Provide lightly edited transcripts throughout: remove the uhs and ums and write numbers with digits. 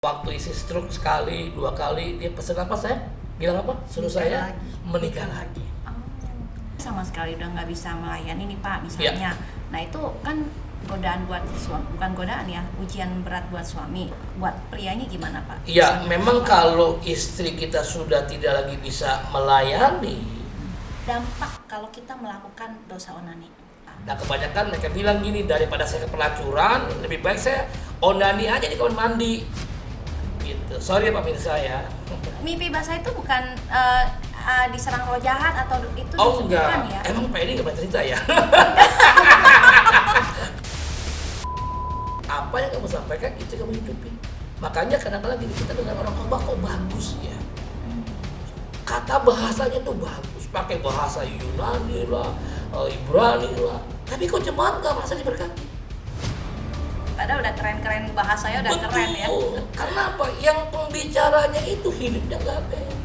Waktu isi stroke sekali, 2 kali, dia pesen apa saya? Bilang apa? Suruh saya menikah lagi. Sama sekali udah nggak bisa melayani nih Pak, misalnya. Nah itu kan godaan buat suami, bukan godaan ya, ujian berat buat suami. Buat prianya gimana Pak? Ya, memang kalau istri kita sudah tidak lagi bisa melayani. Dampak kalau kita melakukan dosa onani. Nah, kebanyakan mereka bilang gini, daripada saya pelacuran, lebih baik saya onani aja di kamar mandi. Gitu. Sorry Pak pemirsa ya. Mimpi basah itu bukan diserang roh jahat atau itu Oh bukan enggak, ya? emang Pak ini nggak pernah cerita ya? Apa yang kamu sampaikan itu kamu hidupin. Makanya kadang-kadang gini, kita dengar orang khotbah kok bagus ya. Kata bahasanya tuh bagus, pakai bahasa Yunani lah, Ibrani lah. Tapi kok jemaat nggak merasa diberkati? Padahal udah keren-keren bahasanya udah keren ya. Karena apa? Yang pembicaranya itu hidupnya nggak beres.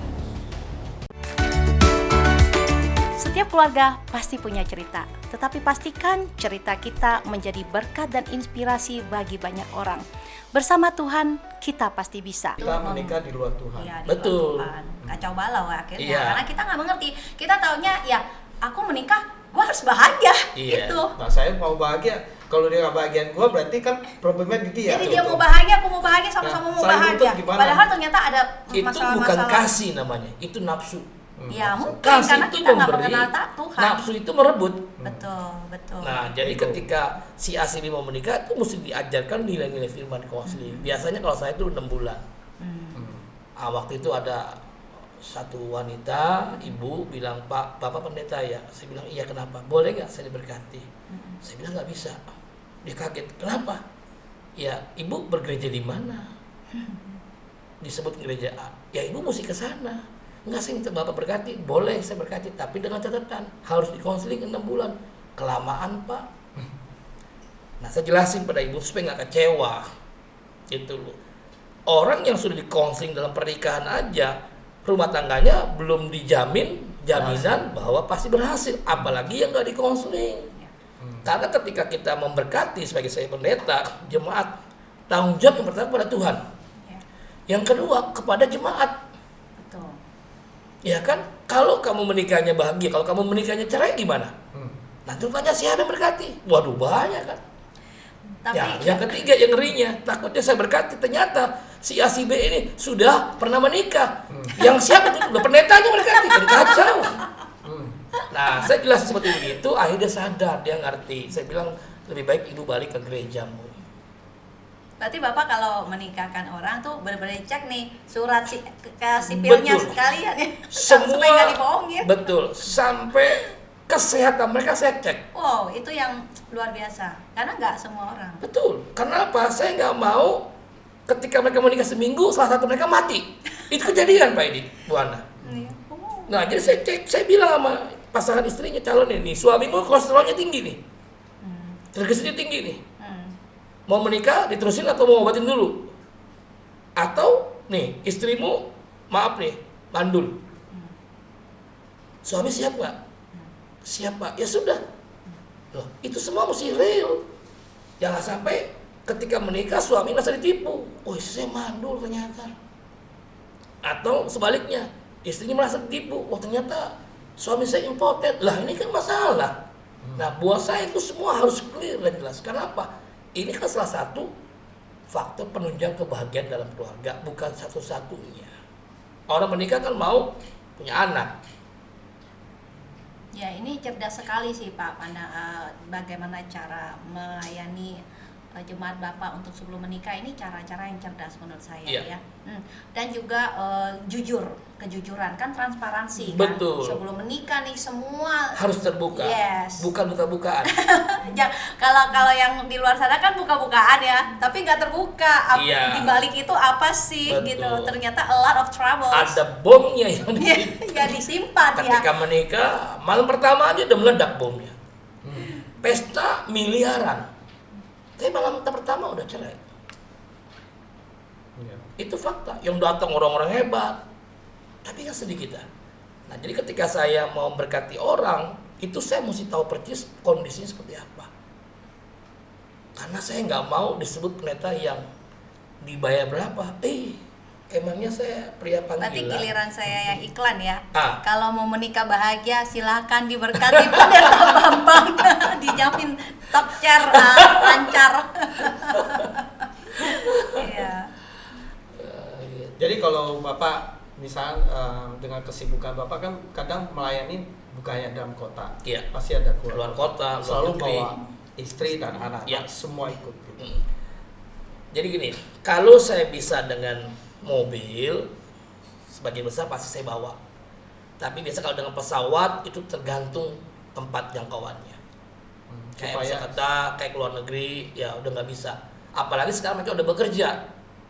Setiap keluarga pasti punya cerita, tetapi pastikan cerita kita menjadi berkat dan inspirasi bagi banyak orang. Bersama Tuhan, kita pasti bisa. Kita menikah di luar Tuhan. Iya, di Betul. luar Tuhan. Kacau balau akhirnya, Iya. karena kita nggak mengerti. Kita taunya ya, aku menikah, gue harus bahagia, Iya. gitu. Nah, saya mau bahagia. Kalau dia nggak bahagian gue, berarti kan problemnya di dia. Jadi dia mau bahagia, aku mau bahagia, sama-sama Nah, mau saling bahagia. nuntut gimana? Padahal ternyata ada Itu masalah-masalah. bukan kasih namanya, itu nafsu. Ya mungkin Kasih karena itu kita nggak memberi, mengenal Tuhan. nafsu itu merebut. Betul, betul. Nah, jadi ketika si A ini mau menikah itu mesti diajarkan nilai-nilai firman konseling. Biasanya kalau saya itu 6 bulan. Waktu itu ada satu wanita, ibu bilang, Pak, Bapak pendeta ya? Saya bilang, iya kenapa? Boleh nggak saya diberkati? Saya bilang nggak bisa. Dia kaget, kenapa? Ya, ibu bergereja di mana? Disebut gereja A. Ya, ibu mesti ke sana. Enggak, saya minta Bapak berkati. Boleh saya berkati, tapi dengan catatan harus dikonseling 6 bulan. Kelamaan, Pak. Nah, saya jelasin pada ibu supaya nggak kecewa. Itu loh. Orang yang sudah dikonseling dalam pernikahan aja, rumah tangganya belum dijamin jaminan bahwa pasti berhasil. Apalagi yang nggak dikonseling. Karena ketika kita memberkati sebagai saya pendeta, jemaat, tanggung jawab yang pertama pada Tuhan. Yang kedua kepada jemaat. Betul. Ya kan? Kalau kamu menikahnya bahagia, kalau kamu menikahnya cerai gimana? Nanti tanya siapa yang berkati? Waduh, bahaya kan? Tapi Ya, yang ketiga yang ngerinya, takutnya saya berkati ternyata si A si B ini sudah pernah menikah. Yang siapa itu udah pendetanya berkati, kan kacau. Nah, saya jelas seperti itu, akhirnya sadar, dia ngerti. Saya bilang lebih baik ibu balik ke gerejamu. berarti Bapak kalau menikahkan orang tuh benar-benar cek nih surat ke sipilnya Betul. sekalian ya. Semua Supaya nggak dibohongin. betul, sampai kesehatan mereka saya cek. Wow, itu yang luar biasa. Karena nggak semua orang. Betul. Karena apa? Saya nggak mau ketika mereka menikah seminggu, salah satu mereka mati. Itu kejadian Pak Edi, Bu Ana. Nah, jadi saya cek, saya bilang sama pasangan istrinya calon ini, suamimu kolesterolnya tinggi nih, triglyceridnya tinggi nih. Mau menikah diterusin atau mau obatin dulu? Atau nih istrimu, maaf nih, mandul. Suami siap nggak? Siap Pak. Ya sudah. Loh, itu semua mesti real. Jangan sampai ketika menikah suami merasa ditipu. Oh, istri saya mandul ternyata. Atau sebaliknya, istrinya merasa ditipu. Oh, ternyata suami saya impoten. Lah, ini kan masalah. Nah, buat saya itu semua harus clear dan jelas. Kenapa? Ini kan salah satu faktor penunjang kebahagiaan dalam keluarga, bukan satu-satunya. Orang menikah kan mau punya anak. Ya ini cerdas sekali sih Pak, bagaimana cara melayani jemaat Bapak untuk sebelum menikah. Ini cara-cara yang cerdas menurut saya. Iya. Ya. Dan juga kejujuran kan, transparansi. Betul. Kan sebelum menikah nih semua Harus terbuka, Yes. bukan buka-bukaan. Ya, kalau yang di luar sana kan buka-bukaan ya, tapi nggak terbuka. Iya. Di balik itu apa sih Betul. gitu? Ternyata a lot of trouble. Ada bomnya yang di Ya disimpan ya. ketika menikah, malam pertama aja udah meledak bomnya. Pesta miliaran. Tapi malam pertama udah cerai. Itu fakta. Yang datang orang-orang hebat, tapi kan sedikit. Nah, jadi ketika saya mau berkati orang, itu saya mesti tahu persis kondisinya seperti apa. Karena saya nggak mau disebut pendeta yang dibayar berapa? Emangnya saya pria Berarti panggilan. giliran saya yang iklan ya. Ah. Kalau mau menikah bahagia silahkan diberkati Pendeta Bambang. Dijamin top chair, lancar. Iya. Jadi kalau Bapak misal dengan kesibukan Bapak kan kadang melayani bukan hanya dalam kota. Iya. Pasti ada Luar kota, luar selalu negeri. bawa istri dan anak, Iya. semua ikut gitu. Jadi gini, kalau saya bisa dengan mobil, sebagian besar pasti saya bawa. Tapi biasa kalau dengan pesawat itu tergantung tempat jangkauannya. Kayak Supaya kata kayak ke luar negeri, ya udah nggak bisa. Apalagi sekarang mereka udah bekerja,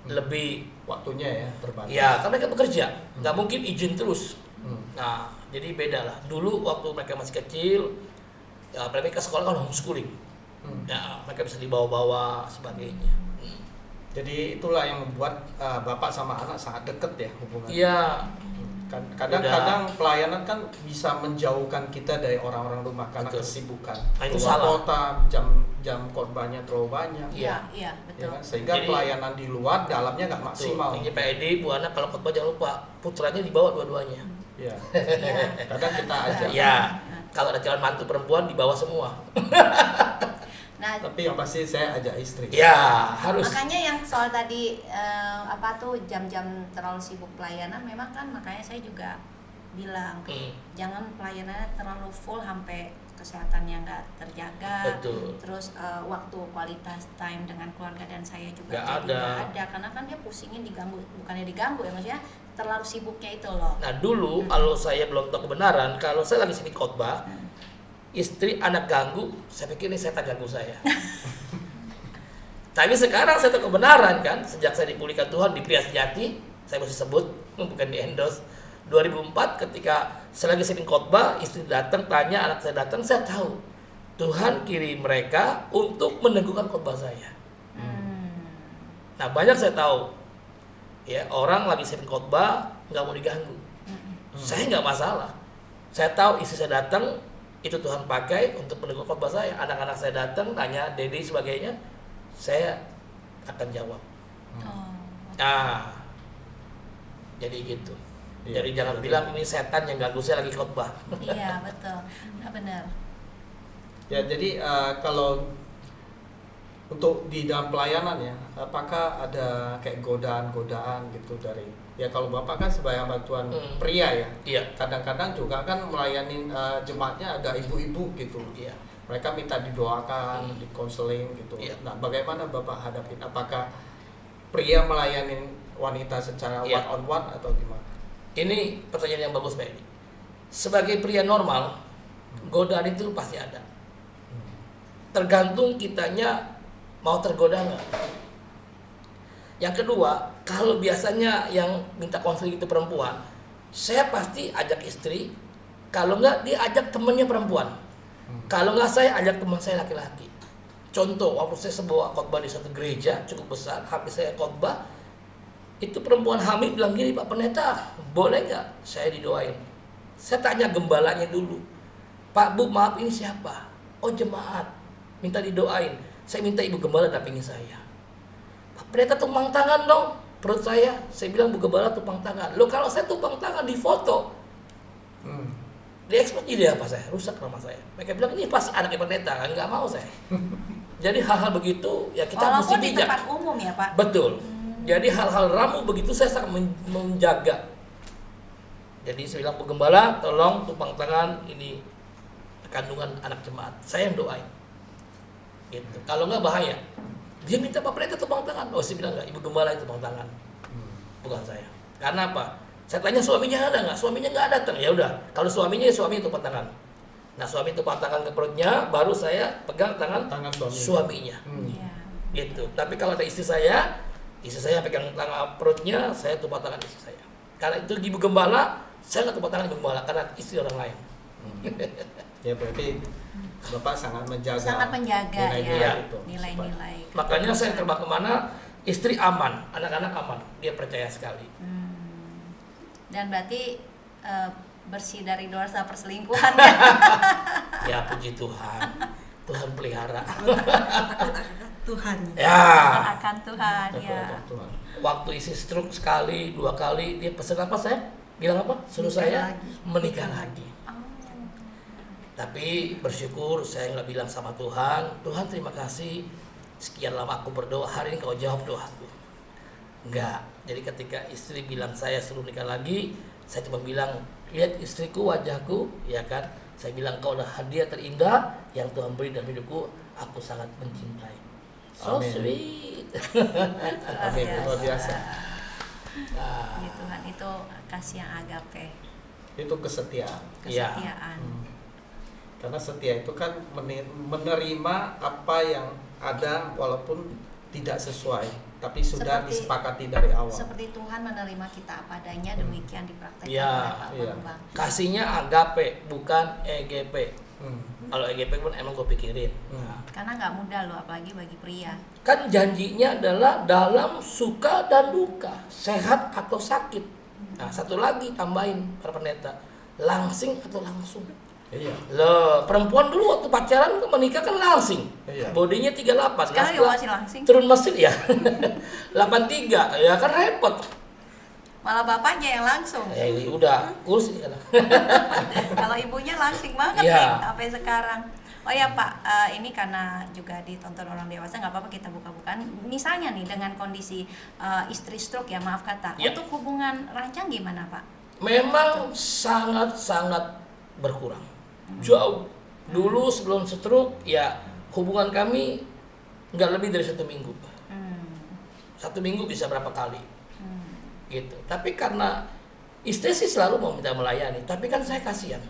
lebih waktunya ya terbatas. ya kan mereka bekerja, nggak mungkin izin terus. Hmm. Nah, jadi beda lah. Dulu waktu mereka masih kecil, ya apalagi ke sekolah kan homeschooling. Ya, mereka bisa dibawa-bawa sebagainya. Jadi itulah yang membuat Bapak sama anak sangat dekat ya hubungannya. Iya. Kadang-kadang pelayanan kan bisa menjauhkan kita dari orang-orang rumah karena Betul. kesibukan. Nah, itu Keluar salah. kota, jam khotbahnya terlalu banyak. Iya. Iya, Ya betul. kan? Sehingga Jadi- pelayanan di luar dalamnya nggak maksimal. Ini Pak Edi, Bu Ana kalau khotbah jangan lupa putranya dibawa dua-duanya. Iya. Iya. Kadang kita ajak. Ya, kalau ada calon mantu perempuan dibawa semua. Nah, Tapi yang pasti saya ajak istri. Ya, harus. makanya yang soal tadi apa tuh jam-jam terlalu sibuk pelayanan, memang kan makanya saya juga bilang jangan pelayanannya terlalu full sampai kesehatannya nggak terjaga. Betul. Terus waktu kualitas time dengan keluarga dan saya juga Nggak jadi ada. nggak ada karena kan dia pusingin diganggu, bukannya diganggu ya, maksudnya terlalu sibuknya itu loh. Nah, dulu kalau saya belum tahu kebenaran, kalau saya lagi sini khotbah, istri anak ganggu, saya pikir ini setan ganggu saya. Tapi sekarang saya tahu kebenaran kan, sejak saya dipulihkan Tuhan di Pria Sejati, saya mesti sebut, bukan di endorse. 2004 ketika saya lagi sering khotbah, istri datang tanya, anak saya datang, saya tahu Tuhan kirim mereka untuk meneguhkan khotbah saya. Nah, banyak saya tahu ya orang lagi sering khotbah nggak mau diganggu. Saya nggak masalah. Saya tahu istri saya datang itu Tuhan pakai untuk meneguhkan khotbah saya. Anak-anak saya datang tanya Dedi sebagainya, saya akan jawab. Oh. Nah, jadi gitu. Iya, Jadi jangan betul. bilang ini setan yang ganggu saya lagi khotbah. Iya, betul. Nah, benar. Ya, jadi kalau untuk di dalam pelayanan ya, apakah ada kayak godaan-godaan gitu dari ya kalau Bapak kan sebagai bantuan pria ya. Iya. Kadang-kadang juga kan melayani jemaatnya ada ibu-ibu gitu. Iya. Mereka minta didoakan, dikonseling gitu. Iya. Nah, bagaimana Bapak hadapin? Apakah pria melayani wanita secara Iya. one on one atau gimana? Ini pertanyaan yang bagus, Pak Edi. Sebagai pria normal, godaan itu pasti ada. Tergantung kitanya mau tergoda nggak. Yang kedua, kalau biasanya yang minta konseling itu perempuan, saya pasti ajak istri. Kalau nggak, dia ajak temannya perempuan. Kalau nggak, saya ajak teman saya laki-laki. Contoh, waktu saya sebuah khotbah di satu gereja cukup besar, habis saya khotbah, itu perempuan hamil bilang gini, Pak Pendeta, boleh nggak saya didoain? Saya tanya gembalanya dulu, Pak Bu, maaf ini siapa? Oh, jemaat, minta didoain. Saya minta ibu gembala dampingi saya. Pak Pendeta tumpang tangan dong, perut saya. Saya bilang Bu Gembala tumpang tangan. Loh, kalau saya tumpang tangan di foto, dia expose ide apa saya? Rusak nama saya. Mereka bilang ini pasti anaknya pendeta, kan nggak mau saya. Jadi hal-hal begitu ya kita mesti Walaupun di bijak. tempat umum ya, Pak. Betul. Jadi hal-hal ramu begitu saya sangat menjaga. Jadi saya bilang Bu Gembala, tolong tumpang tangan ini kandungan anak jemaat. Saya yang doain. Gitu. Kalau nggak bahaya. Dia minta Pak Pendeta tumpang tangan. Oh, saya bilang nggak, Ibu Gembala yang tumpang tangan. Bukan saya. Karena apa? Saya tanya suaminya ada nggak? Suaminya nggak datang. Ya udah. Kalau suaminya, suami tumpang tangan. Nah, suami tumpang tangan ke perutnya, baru saya pegang tangan suaminya. Iya. Gitu. Tapi kalau ada istri saya pegang tangan perutnya, saya tumpang tangan istri saya. Karena itu Ibu Gembala, saya nggak tumpang tangan Ibu Gembala karena istri orang lain. Ya berarti Bapak sangat menjaga nilai-nilai ya. itu. Nilai-nilai. Makanya saya terbang kemana, istri aman, anak-anak aman, dia percaya sekali. Dan berarti bersih dari dosa perselingkuhan ya. Ya puji Tuhan, Tuhan pelihara. Tuhan. Ya. Akan Tuhan ya. Tuhan. Waktu isi stroke sekali, 2 kali, dia pesan apa saya? Bilang apa? Suruh saya menikah lagi. Tapi bersyukur saya nggak bilang sama Tuhan, Tuhan terima kasih sekian lama aku berdoa, hari ini kau jawab doaku. Enggak. Jadi ketika istri bilang saya suruh nikah lagi, saya cuma bilang, lihat istriku, wajahku, ya kan. Saya bilang kau adalah hadiah terindah yang Tuhan beri dalam hidupku, aku sangat mencintai. So Amin. sweet. Amin, luar biasa. Nah, Ya Tuhan, itu kasih yang agape, Itu kesetiaan. Iya. kesetiaan. Karena setia itu kan menerima apa yang ada walaupun tidak sesuai, tapi sudah disepakati dari awal. Seperti Tuhan menerima kita apa adanya, demikian dipraktekkan Ya, oleh Pak iya. Bambang. kasihnya agape, bukan EGP. Hmm. Kalau EGP pun emang gue pikirin. Nah, Karena nggak mudah loh, apalagi bagi pria. kan janjinya adalah dalam suka dan duka, sehat atau sakit. Nah, satu lagi tambahin para pendeta, langsing atau langsung. Iya. Loh, perempuan dulu waktu pacaran menikah kan langsing. Iya. Bodinya 38. Sekarang Setelah juga masih langsing. turun mesin ya. 83. Ya kan repot. Malah bapaknya yang langsung. Ini udah kurus ini kan. Kalau ibunya langsing banget Iya. nih sampai sekarang. Oh ya Pak, ini karena juga ditonton orang dewasa, nggak apa-apa kita buka-bukaan. Misalnya nih dengan kondisi istri stroke ya, maaf kata, Iya. untuk hubungan rancang gimana Pak? Memang sangat-sangat berkurang. Jauh. Dulu sebelum stroke ya hubungan kami nggak lebih dari 1 minggu. 1 minggu bisa berapa kali. Gitu. Tapi karena istri sih selalu mau minta melayani, tapi kan saya kasihan.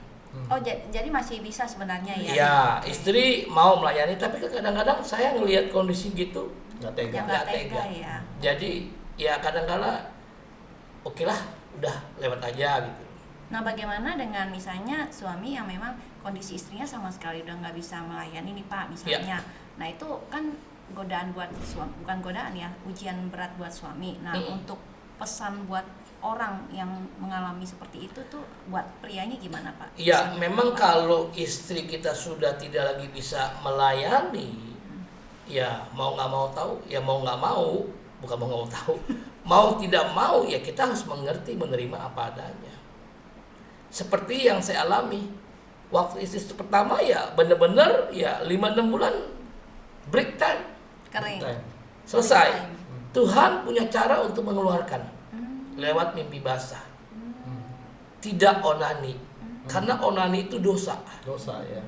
Oh jadi masih bisa sebenarnya ya? Ya, istri mau melayani, tapi kadang-kadang saya ngelihat kondisi gitu Nggak tega. Yang nggak tega ya. Jadi ya kadang-kala oke lah, udah lewat aja gitu. Nah bagaimana dengan misalnya suami yang memang kondisi istrinya sama sekali udah nggak bisa melayani nih Pak misalnya. Nah itu kan godaan buat suami, bukan godaan ya, ujian berat buat suami. Nah untuk pesan buat orang yang mengalami seperti itu tuh buat prianya gimana Pak? Ya memang kalau istri kita sudah tidak lagi bisa melayani, ya mau nggak mau tahu, ya mau nggak mau, bukan mau nggak mau tahu, mau tidak mau ya kita harus mengerti, menerima apa adanya. Seperti yang saya alami waktu istri pertama ya bener-bener ya 5-6 bulan break time, Kering. selesai. Tuhan punya cara untuk mengeluarkan lewat mimpi basah, tidak onani, karena onani itu dosa. Dosa ya.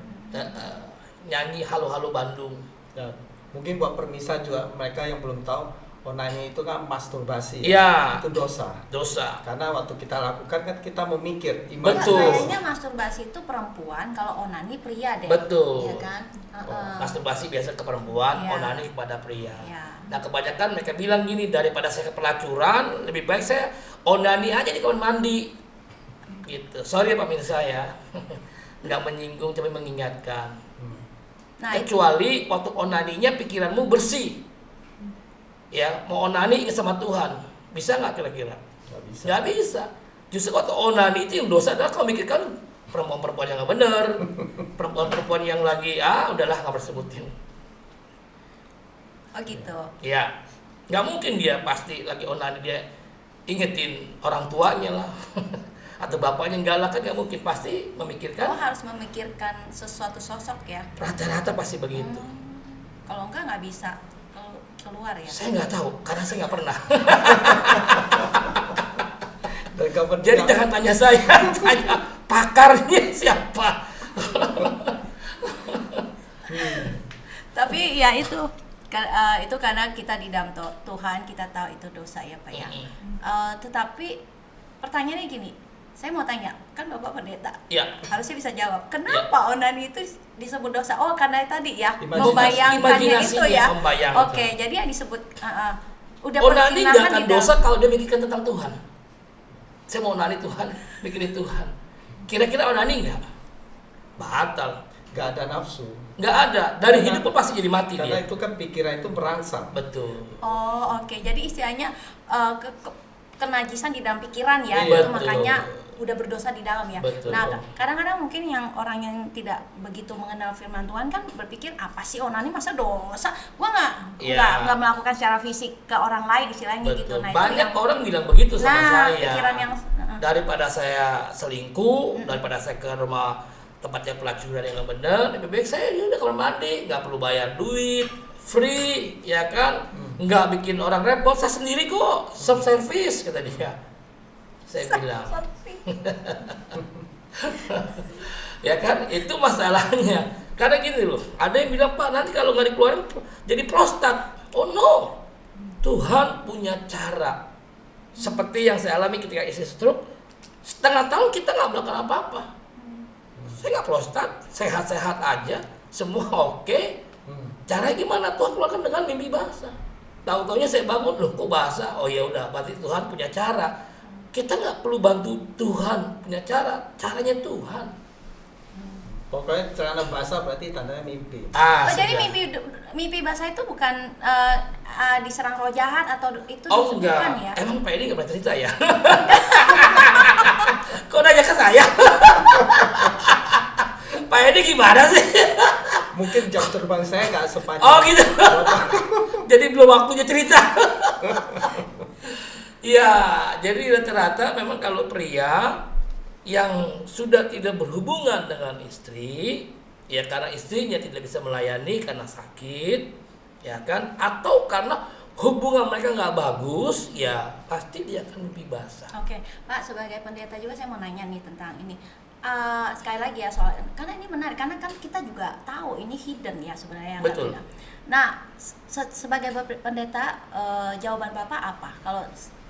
Nyanyi halo-halo Bandung. Ya. Mungkin buat permisa juga mereka yang belum tahu, onani itu kan masturbasi. Iya. Itu dosa. Dosa. Karena waktu kita lakukan kan kita memikir, Betul. Kayaknya masturbasi itu perempuan, kalau onani pria deh. Betul. Iya kan? Masturbasi biasa ke perempuan, Iya. onani kepada pria. Iya. Nah kebanyakan mereka bilang gini, daripada saya ke pelacuran, lebih baik saya onani aja di kamar mandi. Gitu. Sorry ya pemirsa ya, nggak menyinggung tapi mengingatkan. Nah, Kecuali waktu onaninya pikiranmu bersih. Ya mau onani ingat sama Tuhan, bisa nggak kira-kira? Nggak bisa. Nggak bisa. Justru waktu onani itu yang dosa adalah kau mikirkan perempuan-perempuan yang nggak benar, perempuan-perempuan yang lagi udahlah nggak bersebutin. oh gitu. Ya, nggak mungkin dia pasti lagi onani dia ingetin orang tuanya lah atau bapaknya enggak lah, kan nggak mungkin, pasti memikirkan. Harus memikirkan sesuatu sosok ya. Rata-rata pasti begitu. Kalau enggak nggak bisa keluar ya. Saya nggak tahu karena saya nggak pernah. Dan kapan Jadi jangan tanya saya, tanya pakarnya siapa. Tapi ya itu karena kita di dalam Tuhan, kita tahu itu dosa ya Pak ya. Tetapi pertanyaannya gini, saya mau tanya, kan Bapak pendeta, Ya. harusnya bisa jawab. Kenapa onani itu disebut dosa? Oh karena tadi ya, Imajinasi. membayangkannya itu ya. Membayangkan. Oke, jadi yang disebut udah Onani nggak pertimbangan akan di dalam- dosa kalau dia mikirkan tentang Tuhan. Saya mau onani Tuhan, mikirin Tuhan. Kira-kira onani nggak? Batal. nggak ada nafsu. Nggak ada. Dari hidup pun pasti jadi mati Karena dia. itu kan pikiran itu merangsang. Betul. Oh oke, jadi istilahnya kenajisan di dalam pikiran ya, Iya, itu betul. makanya udah berdosa di dalam ya. Betul. Nah, kadang-kadang mungkin yang orang yang tidak begitu mengenal firman Tuhan kan berpikir apa sih onani masa dosa? Gua nggak melakukan secara fisik ke orang lain istilahnya gitu. Betul. Nah, banyak orang bilang begitu sama saya. Pikiran yang daripada saya selingkuh, daripada saya ke rumah tempatnya pelacuran yang nggak benar, lebih baik saya udah kamar mandi, nggak perlu bayar duit, free, ya kan? Nggak bikin orang repot, saya sendiri kok, self service kata dia. Saya bilang, ya kan? Itu masalahnya. Karena gini loh, ada yang bilang Pak nanti kalau nggak dikeluarin jadi prostat. Oh no, Tuhan punya cara. Seperti yang saya alami ketika istri stroke, setengah tahun kita nggak melakukan apa-apa. Saya nggak prostat, sehat-sehat aja, semua oke. Caranya gimana? Tuhan keluarkan dengan mimpi basah. Tahu-taunya saya bangun, loh kok basah? Oh ya udah, berarti Tuhan punya cara. Kita nggak perlu bantu Tuhan punya cara, caranya Tuhan. Pokoknya celana basah berarti tandanya mimpi. Jadi mimpi basah itu bukan diserang roh jahat atau itu enggak. Bukan ya? Emang Pak Edi nggak pernah cerita ya? Kok nanya ke saya? Pak Edi gimana sih? Mungkin jam terbang saya nggak sepanjang. Oh gitu. Jadi belum waktunya cerita. Ya, jadi rata-rata memang kalau pria yang sudah tidak berhubungan dengan istri, ya karena istrinya tidak bisa melayani karena sakit, ya kan, atau karena hubungan mereka nggak bagus, ya pasti dia akan lebih basah. Oke, Pak, sebagai pendeta juga saya mau nanya nih tentang ini. Sekali lagi ya soal, karena ini menarik, karena kan kita juga tahu ini hidden ya sebenarnya. Betul. Nah, sebagai pendeta, jawaban Bapak apa? Kalau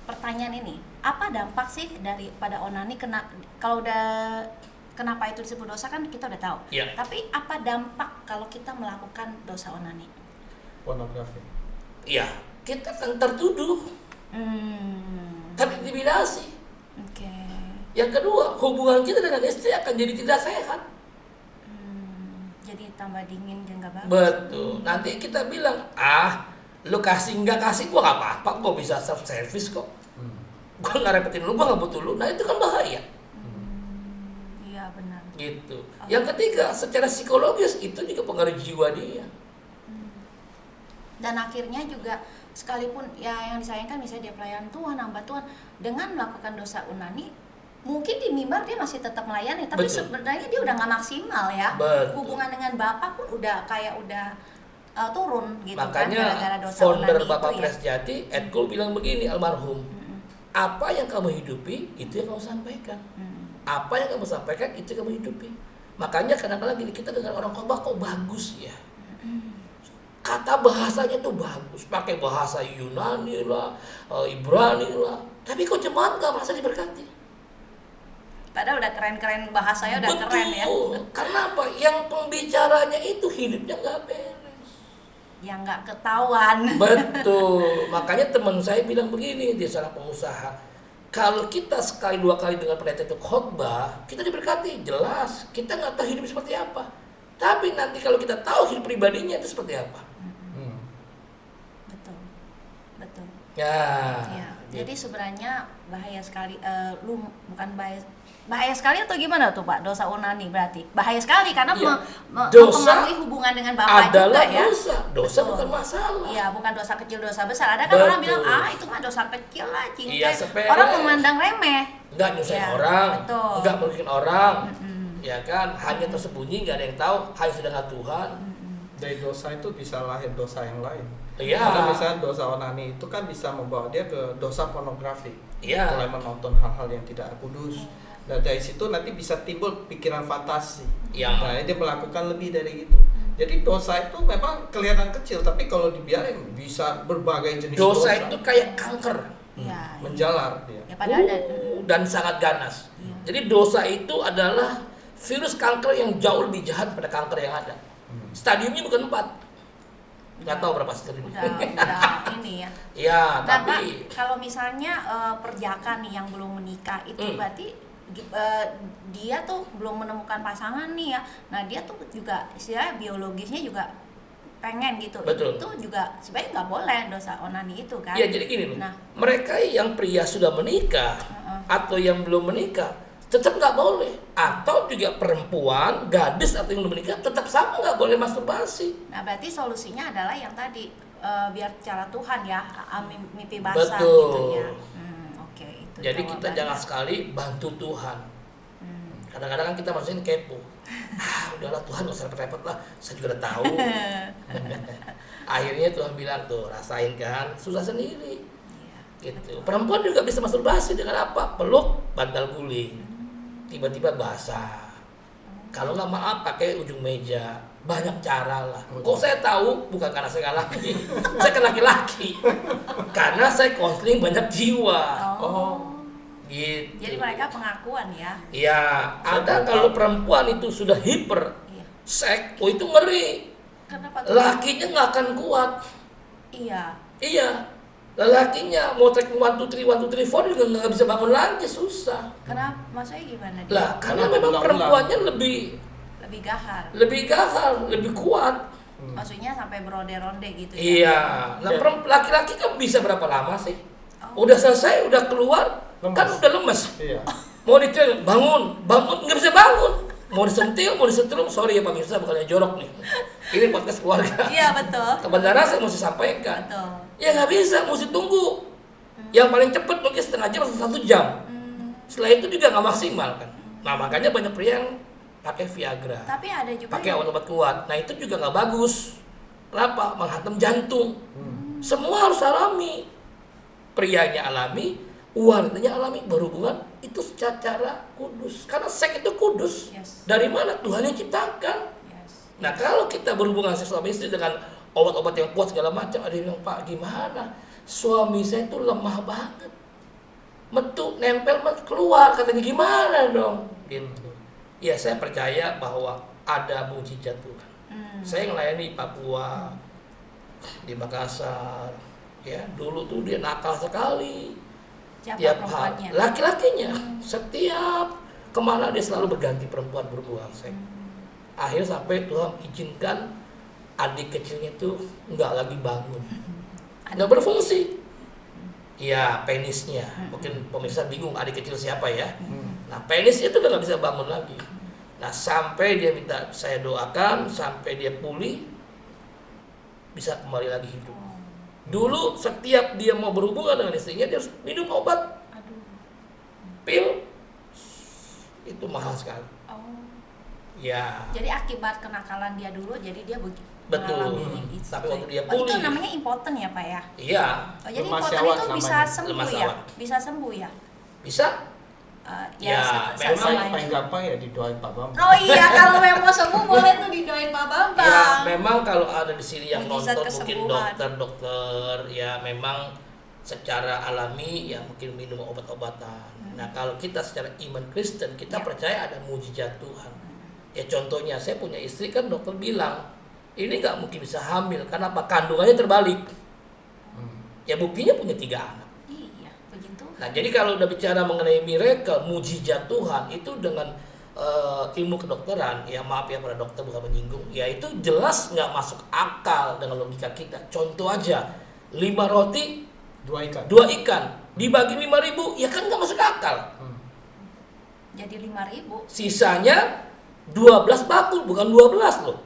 pertanyaan ini, apa dampak sih daripada onani kalau udah kenapa itu disebut dosa kan kita udah tahu. Yeah. Tapi apa dampak kalau kita melakukan dosa onani? Pornografi. Iya, kita akan tertuduh, terintimidasi. Oke. Yang kedua, hubungan kita dengan istri akan jadi tidak sehat. Jadi tambah dingin dan nggak bagus. Betul. Nanti kita bilang, lu kasih nggak kasih gua nggak apa-apa, gua bisa self service kok. Gua nggak repetin lu, gua nggak butuh lu. Nah itu kan bahaya. Iya benar. Gitu. Yang ketiga, secara psikologis itu juga pengaruh jiwa dia. Dan akhirnya juga sekalipun ya yang disayangkan misalnya dia pelayan Tuhan, hamba Tuhan, dengan melakukan dosa onani, mungkin di mimbar dia masih tetap melayani, tapi sebenarnya dia udah nggak maksimal ya. Betul. Hubungan dengan Bapak pun udah turun gitu. Makanya kan gara-gara dosa founder onani Bapak itu, Presjati, Ed Cole bilang begini, almarhum, apa yang kamu hidupi itu yang kamu sampaikan. Apa yang kamu sampaikan itu yang kamu hidupi. Makanya kadang-kadang gini, kita dengar orang khotbah kok bagus ya. Kata bahasanya tuh bagus, pakai bahasa Yunani lah, Ibrani lah, tapi kok jemaat nggak merasa diberkati. Padahal udah keren-keren bahasanya udah. Betul. Keren ya. Karena apa? Yang pembicaranya itu hidupnya nggak beres. Yang nggak ketahuan. Betul. Makanya teman saya bilang begini, dia seorang pengusaha. Kalau kita sekali dua kali dengar pendeta itu khotbah, kita diberkati, jelas. Kita nggak tahu hidup seperti apa. Tapi nanti kalau kita tahu hidup pribadinya itu seperti apa. Betul. Ya. Gitu. Jadi sebenarnya bahaya sekali. Bukan bahaya sekali atau gimana tuh Pak? Dosa onani berarti bahaya sekali karena mempengaruhi hubungan dengan Bapak juga ya. Dosa bukan masalah. Iya, bukan dosa kecil, dosa besar. Ada kan orang bilang itu mah dosa kecil lah, orang memandang remeh. Enggak nyusahin orang, enggak merugikan orang. Ya kan, hanya tersembunyi, nggak ada yang tahu, hanya sedangkan Tuhan. Dari dosa itu bisa lahir dosa yang lain. Iya. Kalau misalnya dosa onani itu kan bisa membawa dia ke dosa pornografi. Iya. Mulai menonton hal-hal yang tidak kudus. Dan dari situ nanti bisa timbul pikiran fantasi. Iya. Nah, dia melakukan lebih dari itu. Jadi dosa itu memang kelihatan kecil, tapi kalau dibiarin bisa berbagai jenis dosa. Dosa itu kayak kanker. Menjalar dia. Ya, padahal dan sangat ganas. Jadi dosa itu adalah virus kanker yang jauh lebih jahat pada kanker yang ada. Stadiumnya bukan 4. Nggak tahu berapa stadium. Udah ini ya. Ya, nah, tapi Pak, kalau misalnya perjaka nih yang belum menikah itu berarti dia tuh belum menemukan pasangan nih ya. Nah, dia tuh juga istilahnya biologisnya juga pengen gitu. Betul. Itu juga sebenarnya nggak boleh dosa onani itu kan. Iya, jadi gini loh. Mereka yang pria sudah menikah atau yang belum menikah tetap nggak boleh. Atau juga perempuan, gadis atau yang belum menikah tetap sama nggak boleh masturbasi. Nah berarti solusinya adalah yang tadi biar cara Tuhan ya, mimpi basah Betul. gitu ya. Oke, itu Jadi kita jawabannya. jangan sekali bantu Tuhan. Kadang-kadang kan kita manusia ini kepo. Udahlah Tuhan nggak usah repot-repot lah, saya juga udah tahu. Akhirnya Tuhan bilang tuh, rasain kan, susah sendiri. Iya. Gitu. Perempuan juga bisa masturbasi dengan apa? Peluk, bantal guling. Tiba-tiba basah. Kalau nggak maaf pakai ujung meja. Banyak cara lah. Kok saya tahu? Bukan karena saya laki. Saya kan laki-laki. Karena saya konseling banyak jiwa. Oh. Gitu. Jadi mereka pengakuan ya. Ya, ada kalau perempuan itu sudah hiper Iya. seks, oh itu ngeri. Kenapa tuh? Lakinya nggak akan kuat. Iya. Iya. Lelakinya mau trek 1, 2, 3, 1, 2, 3, 4 juga nggak bisa bangun lagi, susah. Kenapa? Maksudnya gimana dia? Lah, karena Kenapa memang ulang-ulang? perempuannya lebih Lebih gahar. lebih kuat. Maksudnya sampai beronde-ronde gitu ya. Iya. Nah, laki-laki kan bisa berapa lama sih? Udah selesai, udah keluar, kan Lemes. udah lemes. Iya. Mau ditel, bangun, nggak bisa bangun. Mau disentil, mau disetrum, sorry ya pemirsa, bukannya jorok nih. Ini podcast keluarga. Iya betul. Kebenaran saya mesti sampaikan. Betul. Ya nggak bisa, mesti tunggu. Yang paling cepat mungkin setengah jam atau 1 jam. Setelah itu juga nggak maksimal kan. Nah makanya banyak pria yang pakai Viagra, Tapi ada juga pakai yang obat-obat kuat. Nah itu juga nggak bagus. Kenapa? Menghantam jantung. Semua harus alami. Prianya alami, wanitanya alami, berhubungan itu secara kudus. Karena seks itu kudus. Yes. Dari mana? Tuhan yang ciptakan. Yes. Nah kalau kita berhubungan suami istri dengan obat-obat yang kuat segala macam, ada yang bilang, Pak gimana? Suami saya itu lemah banget. Metu, nempel, keluar, katanya gimana dong? Gitu. Ya saya percaya bahwa ada mujizat Tuhan. Saya melayani di Papua, di Makassar. Ya dulu tuh dia nakal sekali. Siapa Tiap hari, perempuannya? laki-lakinya setiap kemana dia selalu berganti perempuan berhubungan seks. Akhir sampai Tuhan izinkan adik kecilnya itu nggak lagi bangun, nggak berfungsi. Ya penisnya, mungkin pemirsa bingung adik kecil siapa ya. Nah penisnya itu udah nggak bisa bangun lagi. Nah sampai dia minta saya doakan sampai dia pulih, bisa kembali lagi hidup. Dulu setiap dia mau berhubungan dengan istrinya dia harus minum obat Aduh. pil, itu mahal sekali. Oh. Ya Jadi akibat kenakalan dia dulu, jadi dia betul. mengalami itu. Tapi waktu dia Itu pulih, namanya impoten ya Pak ya? iya Oh, jadi Lemas impoten syawak itu bisa namanya. sembuh Lemas ya? syawak. Bisa sembuh ya? bisa. Ya, Ya, Yang selain- paling gampang ya didoain Pak Bambang. Oh iya, kalau memang sembuh boleh tuh didoain Pak Bambang. Ya memang kalau ada di sini yang Mujizat nonton mungkin kesembuhan. dokter-dokter ya memang secara alami ya mungkin minum obat-obatan. Nah kalau kita secara iman Kristen kita Ya. percaya ada mujizat Tuhan. Ya contohnya saya punya istri kan dokter bilang ini nggak mungkin bisa hamil karena apa, kandungannya terbalik. Ya buktinya punya 3 anak. Iya, begitu. Nah jadi kalau udah bicara mengenai miracle mujizat Tuhan itu dengan ilmu kedokteran, ya maaf ya para dokter bukan menyinggung, ya itu jelas nggak masuk akal dengan logika kita. Contoh aja 5 roti 2 ikan. 2 ikan dibagi 5.000, ya kan nggak masuk akal. Jadi 5.000. Sisanya 12 bakul, bukan 12 loh.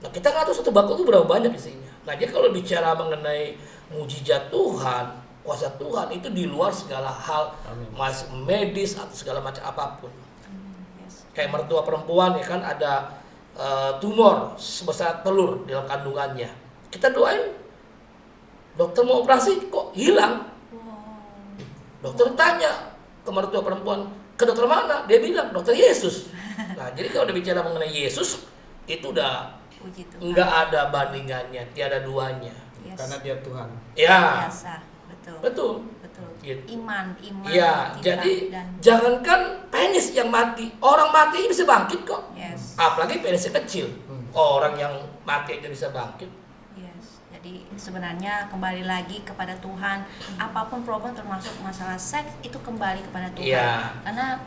Nah kita nggak tahu satu bakul itu berapa banyak isinya. Nah jadi kalau bicara mengenai mujizat Tuhan, kuasa Tuhan itu di luar segala hal, Amin. masuk medis atau segala macam apapun. Yes. Kayak mertua perempuan ya kan ada tumor sebesar telur di dalam kandungannya. Kita doain, dokter mau operasi kok hilang. Wow. Dokter tanya ke mertua perempuan, ke dokter mana? Dia bilang dokter Yesus. Nah jadi kalau udah bicara mengenai Yesus itu udah Puji Tuhan. nggak ada bandingannya, tiada duanya. Yes. Karena dia Tuhan. Ya Biasa, betul. betul. Betul. Gitu. Iman Ya kita jadi dan jangankan penis yang mati, orang mati bisa bangkit kok. yes. Apalagi penisnya kecil, orang yang mati aja bisa bangkit. Yes. Jadi sebenarnya kembali lagi kepada Tuhan. Apapun problem termasuk masalah seks itu kembali kepada Tuhan. Iya. Karena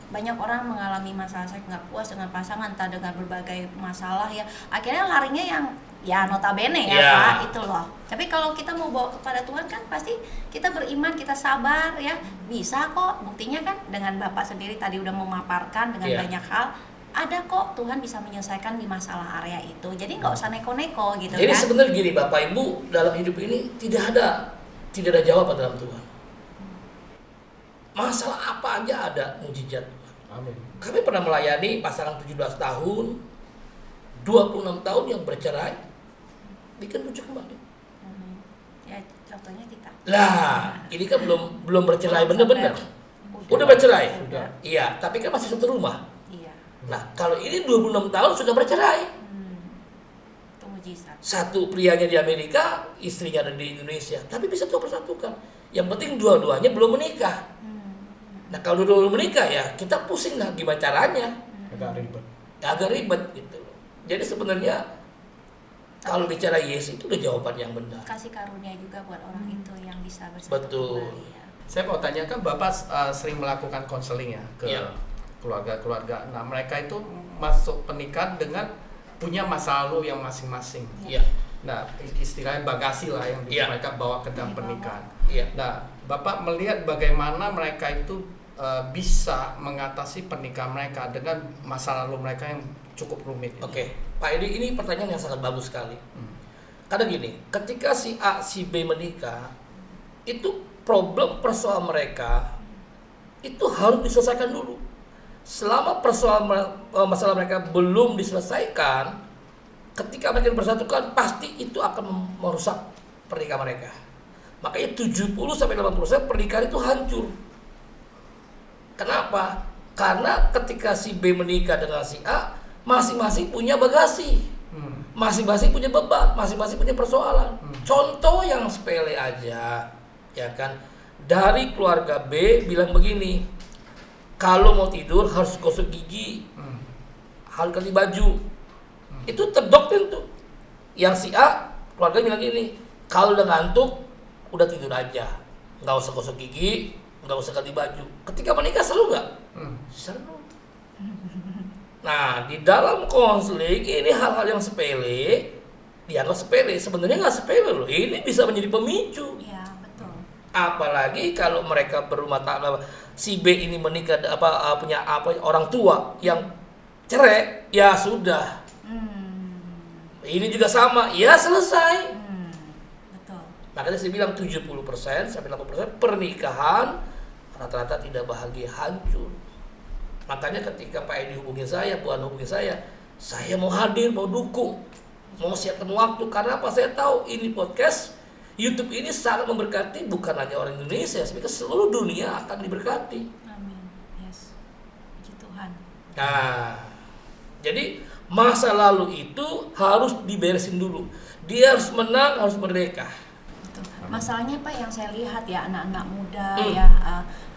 banyak orang mengalami masalah seks nggak puas dengan pasangan, entah dengan berbagai masalah ya. Akhirnya larinya yang ya notabene ya Pak, itu loh. Tapi kalau kita mau bawa kepada Tuhan kan pasti kita beriman, kita sabar ya, bisa kok. Buktinya kan dengan Bapak sendiri tadi udah memaparkan dengan banyak hal, ada kok Tuhan bisa menyelesaikan di masalah area itu. Jadi nggak usah neko-neko gitu. Jadi kan. sebenarnya gini Bapak Ibu, dalam hidup ini tidak ada jawaban dalam Tuhan. Masalah apa aja ada mujizat. Amin. Kami pernah melayani pasangan 17 tahun, 26 tahun yang bercerai, bikin lucu kembali. Ya contohnya kita. Lah, ini kan belum bercerai benar-benar. Udah bercerai. Sudah. Iya, tapi kan masih satu rumah. Iya. Nah, kalau ini 26 tahun sudah bercerai. Itu mujizat. Satu prianya di Amerika, istrinya ada di Indonesia, tapi bisa Tuhan persatukan. Yang penting dua-duanya belum menikah. Nah, kalau dua-duanya menikah ya kita pusing lah gimana caranya. Agak ribet gitu. Jadi sebenarnya kalau bicara yes itu udah jawaban yang benar. Kasih karunia juga buat orang itu yang bisa bersatu Betul. kembali ya. Saya mau tanyakan, Bapak sering melakukan konseling ya ke keluarga-keluarga. Nah, mereka itu masuk pernikahan dengan punya masa lalu yang masing-masing. Iya. Nah, istilahnya bagasi lah yang mereka bawa ke dalam pernikahan. Iya. Nah, Bapak melihat bagaimana mereka itu bisa mengatasi pernikahan mereka dengan masa lalu mereka yang cukup rumit. Oke, Pak Edi, ini pertanyaan yang sangat bagus sekali. Karena gini, ketika si A, si B menikah, itu problem persoalan mereka itu harus diselesaikan dulu. Selama persoalan masalah mereka belum diselesaikan, ketika mereka bersatukan, pasti itu akan merusak pernikahan mereka. Makanya 70-80% pernikahan itu hancur. Kenapa? Karena ketika si B menikah dengan si A, masing-masing punya bagasi, masing-masing punya beban, masing-masing punya persoalan. Contoh yang sepele aja, ya kan? Dari keluarga B bilang begini, kalau mau tidur harus gosok gigi, harus ganti baju. Itu terdoktrin tuh. Yang si A, keluarga bilang gini, kalau udah ngantuk, udah tidur aja, nggak usah gosok gigi, nggak usah ganti baju. Ketika menikah seru nggak? Seru. Nah, di dalam konseling ini hal-hal yang sepele dianggap sepele. Sebenarnya nggak sepele loh. Ini bisa menjadi pemicu. Iya, betul. Apalagi kalau mereka berumah tangga, si B ini menikah punya orang tua yang cerai, ya sudah. Ini juga sama, ya selesai. Betul. Makanya saya bilang 70% sampai 80% pernikahan rata-rata tidak bahagia, hancur. Makanya ketika Pak Edi hubungin saya, Bu Ana hubungin saya mau hadir, mau dukung, mau siapkan waktu. Karena apa? Saya tahu ini podcast YouTube ini sangat memberkati bukan hanya orang Indonesia, tapi seluruh dunia akan diberkati. Amin. Yes. Puji Tuhan. Nah, jadi masa lalu itu harus diberesin dulu. Dia harus menang, harus merdeka. Betul. Masalahnya Pak yang saya lihat ya anak-anak muda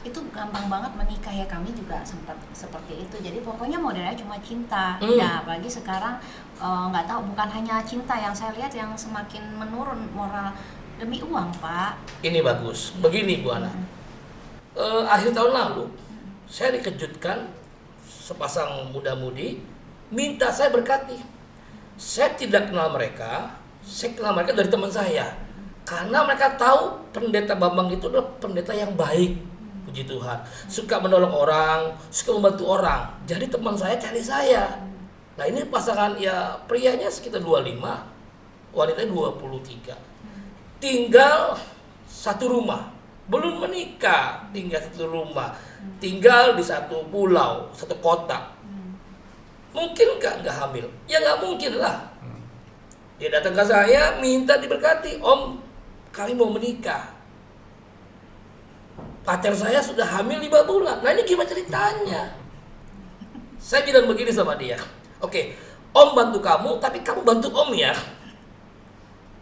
itu gampang banget menikah ya, kami juga sempat seperti itu. Jadi pokoknya modelnya cuma cinta. Nah, apalagi sekarang nggak tahu, bukan hanya cinta yang saya lihat yang semakin menurun moral demi uang, Pak. Ini bagus. Begini Bu Ana. Akhir tahun lalu saya dikejutkan sepasang muda-mudi minta saya berkati. Saya tidak kenal mereka, saya kenal mereka dari teman saya. Karena mereka tahu pendeta Bambang itu adalah pendeta yang baik. Puji Tuhan, suka menolong orang, suka membantu orang. Jadi teman saya cari saya. Nah, ini pasangan ya prianya sekitar 25, wanitanya 23. Tinggal satu rumah, belum menikah, tinggal satu rumah, tinggal di satu pulau, satu kota. Mungkin nggak hamil? Ya nggak mungkin lah. Dia datang ke saya minta diberkati, Om, kami mau menikah. Pacar saya sudah hamil 5 bulan. Nah, ini gimana ceritanya? Saya bilang begini sama dia. Oke, Om bantu kamu, tapi kamu bantu Om ya.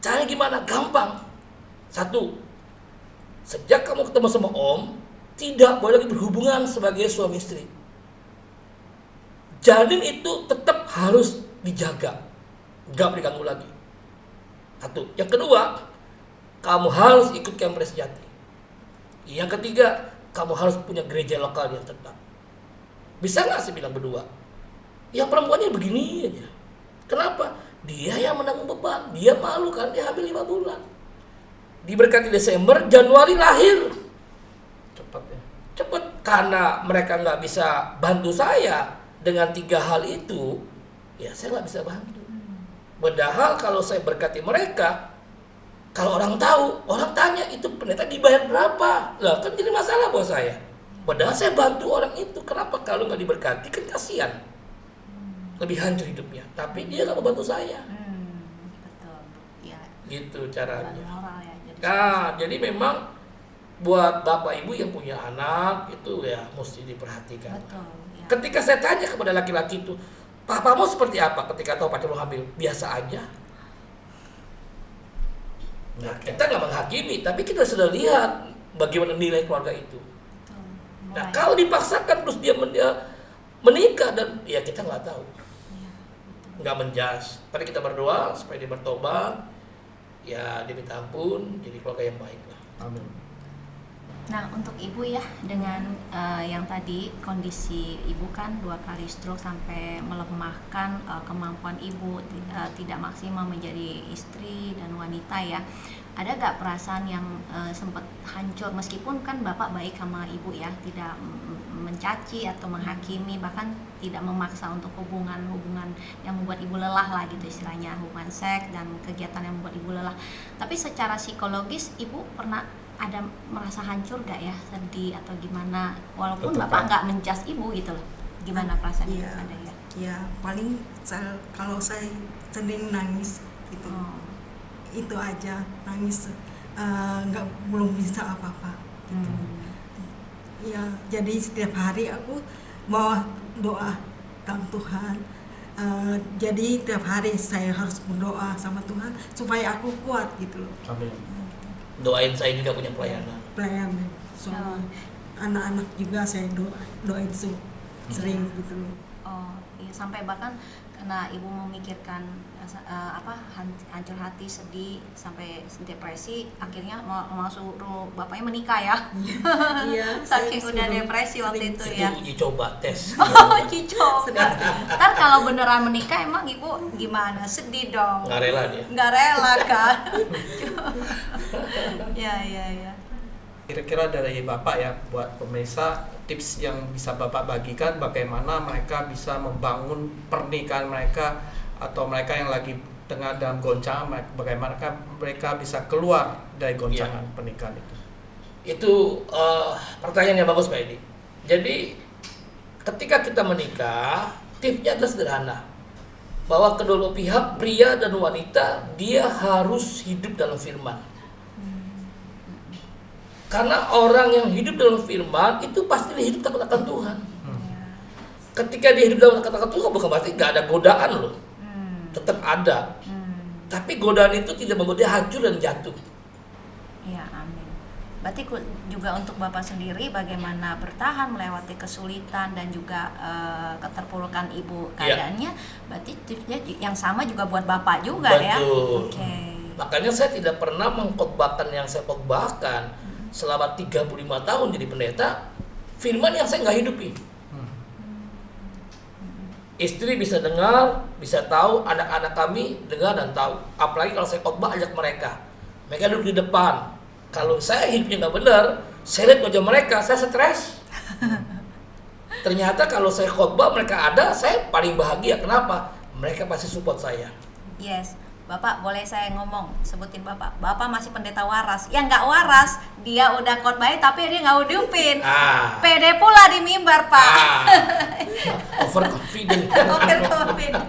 Caranya gimana? Gampang. 1, sejak kamu ketemu sama Om, tidak boleh lagi berhubungan sebagai suami istri. Janin itu tetap harus dijaga, nggak boleh diganggu lagi. 1. Yang kedua, kamu harus ikut Kempres Jati. Yang ketiga, kamu harus punya gereja lokal yang tetap. Bisa nggak sih bilang berdua? Yang perempuannya begini aja. Kenapa? dia yang menanggung beban. Dia malu kan, dia hamil 5 bulan. Diberkati Desember, Januari lahir. Cepat ya. Cepat, karena mereka nggak bisa bantu saya dengan 3 hal itu, ya saya nggak bisa bantu. Padahal kalau saya berkati mereka, kalau orang tahu, orang tanya itu pendeta dibayar berapa? Lah kan jadi masalah buat saya. Padahal saya bantu orang itu. Kenapa kalau nggak diberkati? Kan kasihan. Lebih hancur hidupnya. Tapi dia nggak membantu saya. Betul. Ya. Gitu caranya. Moral ya. Jadi memang buat bapak ibu yang punya anak itu ya mesti diperhatikan. Betul. Ya. Ketika saya tanya kepada laki-laki itu, papamu seperti apa ketika tahu pacarmu hamil? Biasa aja. Nah, kita nggak menghakimi, tapi kita sudah lihat bagaimana nilai keluarga itu. Betul. Nah, Mulai. kalau dipaksakan terus dia menikah dan ya kita nggak tahu, Iya, betul. nggak menjas. Tadi kita berdoa supaya dia bertobat, ya dia minta ampun, jadi keluarga yang baik lah. Amin. Nah, untuk ibu ya, dengan yang tadi kondisi ibu kan 2 kali stroke sampai melemahkan kemampuan ibu, tidak maksimal menjadi istri dan wanita ya. Ada gak perasaan yang sempat hancur, meskipun kan bapak baik sama ibu ya, tidak mencaci atau menghakimi, bahkan tidak memaksa untuk hubungan yang membuat ibu lelah lah gitu istilahnya, hubungan seks dan kegiatan yang membuat ibu lelah. Tapi secara psikologis ibu pernah ada merasa hancur gak ya, sedih atau gimana, walaupun Betul, bapak Pak. nggak menjas ibu gitu loh, gimana perasaan ibu Iya. ada ya? Ya paling kalau saya sering nangis gitu, Oh. itu aja nangis, belum bisa apa-apa gitu. Ya jadi setiap hari aku mau doa sama Tuhan. Jadi tiap hari saya harus berdoa sama Tuhan supaya aku kuat gitu loh. Amin. Doain saya juga punya pelayanan. Pelayanan suami, anak-anak juga saya doain sering gitu loh. Oh, iya, sampai bahkan karena ibu memikirkan hancur hati, sedih, sampai depresi, akhirnya mau suruh bapaknya menikah ya. Iya. Saking saya udah suruh depresi waktu sering. itu Itu ya. uji coba tes. Oh, dicoba. Ntar kalau beneran menikah emang ibu gimana? Sedih dong. Nggak rela dia. Nggak rela kan? Ya. Kira-kira dari Bapak ya, buat pemirsa, tips yang bisa Bapak bagikan bagaimana mereka bisa membangun pernikahan mereka, atau mereka yang lagi tengah dalam goncangan, bagaimana mereka bisa keluar dari goncangan pernikahan itu. Itu pertanyaan yang bagus Pak Edi. Jadi ketika kita menikah, tipsnya adalah sederhana, bahwa kedua pihak, pria dan wanita, dia harus hidup dalam firman. Karena orang yang hidup dalam firman itu pasti dia hidup takut akan Tuhan. Ketika dia hidup dalam takut akan Tuhan, bukan berarti gak ada godaan loh, tetap ada. Tapi godaan itu tidak membuat dia hancur dan jatuh. Ya, amin. Berarti juga untuk Bapak sendiri bagaimana bertahan melewati kesulitan dan juga keterpurukan ibu keadaannya, berarti tipsnya yang sama juga buat Bapak juga. Betul. Ya. Oke. Makanya saya tidak pernah mengkhotbahkan yang saya khotbahkan selama 35 tahun jadi pendeta, firman yang saya nggak hidupi. Istri bisa dengar, bisa tahu, anak-anak kami dengar dan tahu. Apalagi kalau saya khotbah ajak mereka duduk di depan. Kalau saya hidupnya nggak benar, saya lihat wajah mereka, saya stres. Ternyata kalau saya khotbah mereka ada, saya paling bahagia. Kenapa? Mereka pasti support saya. Yes. Bapak, boleh saya ngomong, sebutin Bapak. Bapak masih pendeta waras. Yang nggak waras, dia udah khotbah tapi dia nggak hidupin. Pede pula di mimbar, Pak. Overconfident. Overconfident.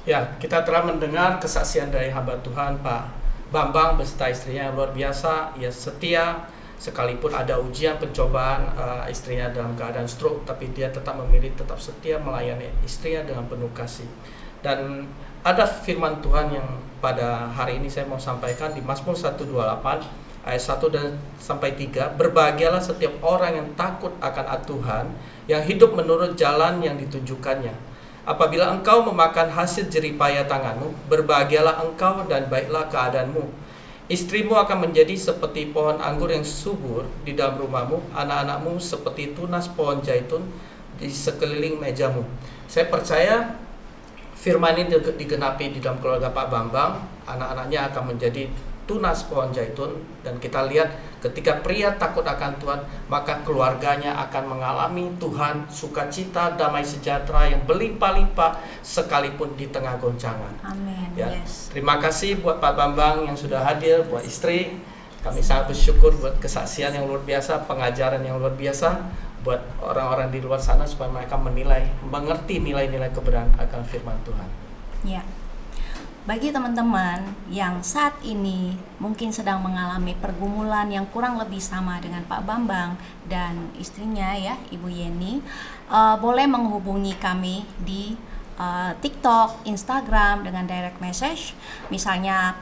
Ya, kita telah mendengar kesaksian dari hamba Tuhan Pak Bambang beserta istrinya yang luar biasa. Ia setia, sekalipun ada ujian pencobaan, istrinya dalam keadaan stroke, tapi dia tetap memilih, tetap setia melayani istrinya dengan penuh kasih. Dan ada firman Tuhan yang pada hari ini saya mau sampaikan di Mazmur 128 ayat 1 dan sampai 3. Berbahagialah setiap orang yang takut akan Tuhan, yang hidup menurut jalan yang ditunjukkannya. Apabila engkau memakan hasil jeripaya tanganmu, berbahagialah engkau dan baiklah keadaanmu. Istrimu akan menjadi seperti pohon anggur yang subur di dalam rumahmu, anak-anakmu seperti tunas pohon zaitun di sekeliling mejamu. Saya percaya firman ini digenapi di dalam keluarga Pak Bambang, anak-anaknya akan menjadi tunas pohon zaitun. Dan kita lihat ketika pria takut akan Tuhan, maka keluarganya akan mengalami Tuhan sukacita, damai sejahtera yang berlimpah-limpah sekalipun di tengah goncangan. Amin. Ya. Yes. Terima kasih buat Pak Bambang yang sudah hadir, buat istri. Kami sangat bersyukur buat kesaksian yang luar biasa, pengajaran yang luar biasa buat orang-orang di luar sana supaya mereka mengerti nilai-nilai kebenaran akan firman Tuhan. Ya. Bagi teman-teman yang saat ini mungkin sedang mengalami pergumulan yang kurang lebih sama dengan Pak Bambang dan istrinya ya, Ibu Yeni, boleh menghubungi kami di TikTok, Instagram dengan direct message. Misalnya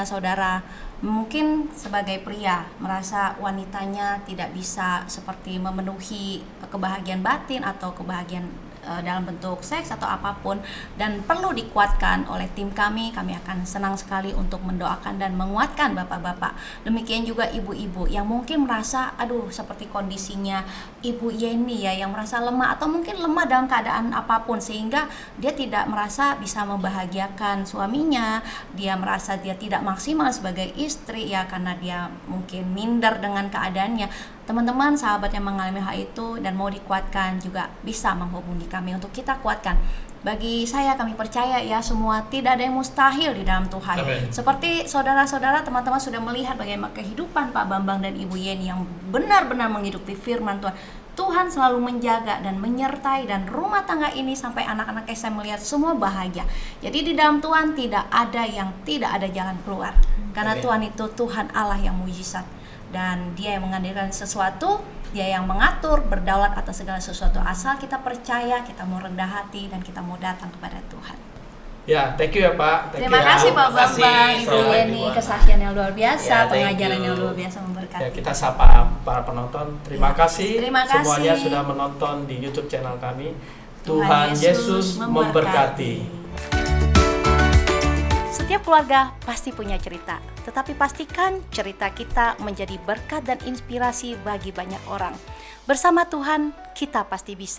saudara mungkin sebagai pria merasa wanitanya tidak bisa seperti memenuhi kebahagiaan batin atau kebahagiaan dalam bentuk seks atau apapun, dan perlu dikuatkan oleh tim kami akan senang sekali untuk mendoakan dan menguatkan bapak-bapak. Demikian juga ibu-ibu yang mungkin merasa aduh seperti kondisinya Ibu Yeni ya, yang merasa lemah atau mungkin lemah dalam keadaan apapun sehingga dia tidak merasa bisa membahagiakan suaminya, dia merasa dia tidak maksimal sebagai istri ya karena dia mungkin minder dengan keadaannya. Teman-teman, sahabat yang mengalami hal itu dan mau dikuatkan juga bisa menghubungi kami untuk kita kuatkan. Bagi saya, kami percaya ya semua tidak ada yang mustahil di dalam Tuhan. Amen. Seperti saudara-saudara, teman-teman sudah melihat bagaimana kehidupan Pak Bambang dan Ibu Yeni yang benar-benar menghidupi firman Tuhan. Tuhan selalu menjaga dan menyertai, dan rumah tangga ini sampai anak-anak saya melihat semua bahagia. Jadi di dalam Tuhan tidak ada yang tidak ada jalan keluar. Karena Amen. Tuhan itu Tuhan Allah yang mujizat. Dan dia yang menghadirkan sesuatu, dia yang mengatur, berdaulat atas segala sesuatu. Asal kita percaya, kita mau rendah hati, dan kita mau datang kepada Tuhan. Ya, thank you ya Pak. Thank Terima you. kasih Pak Terima kasih. Bambang, Ibu Selamat Yeni, Ibu Ana. kesaksian yang luar biasa, Ya, thank pengajaran you. yang luar biasa memberkati. Ya, kita sapa para penonton. Terima Ya, kasih terima kasih. semuanya sudah menonton di YouTube channel kami. Tuhan Tuhan Yesus memberkati. Setiap keluarga pasti punya cerita, tetapi pastikan cerita kita menjadi berkat dan inspirasi bagi banyak orang. Bersama Tuhan, kita pasti bisa.